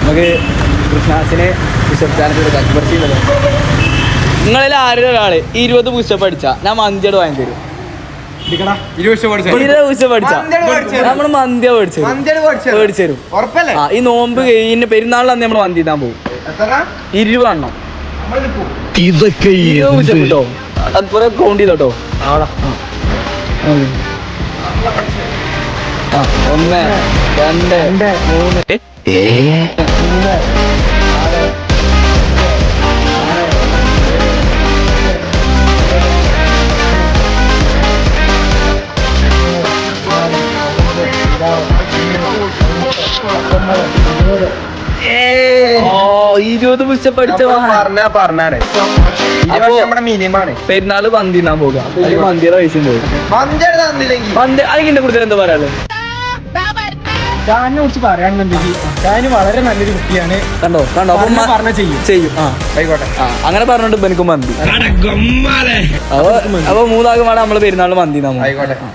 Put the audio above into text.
നമുക്ക് കൃഷ്ണാസിനെ pushup challenge എടുക്കാം. നിങ്ങളിൽ ആരുടെ ഒരാള് 20 പുഷപ്പ് അടിച്ചാ ഞാൻ മന്തിയോട് വാങ്ങി തരും. 20 പുഷപ്പ് അടിച്ചാ നമ്മള് മന്തിയ മേടിച്ചു തരും. ഈ നോമ്പ് കഴിഞ്ഞ പെരുന്നാളിൽ അന്ന് നമ്മള് മന്തി ഇടാൻ പോകും. 20 എണ്ണം ഇതൊക്കെ കേട്ടോ. അതുപോലെ കൗണ്ട് ചെയ്തോട്ടോ. 1 2 3 20 പുഷപ്പ് അടിച്ച പെരുന്നാള് മന്തി തിന്നാൻ പോകുക. മന്തിയുടെ പൈസ പോകും. മന്തി അതിന്റെ കൂടുതൽ എന്താ പറയാനുള്ളത്? ഷാനിനെ കുറിച്ച് പറയാനുണ്ടെങ്കിൽ ഷാന് വളരെ നല്ലൊരു കുട്ടിയാണ്. കണ്ടോ പറഞ്ഞ ചെയ്യും. ആയിക്കോട്ടെ. അങ്ങനെ പറഞ്ഞോണ്ട് എനിക്കും മന്തി. അപ്പൊ 3 ആകുമാണ് നമ്മള് പെരുന്നാളിന് മന്തി തിന്നാൻ പോകും.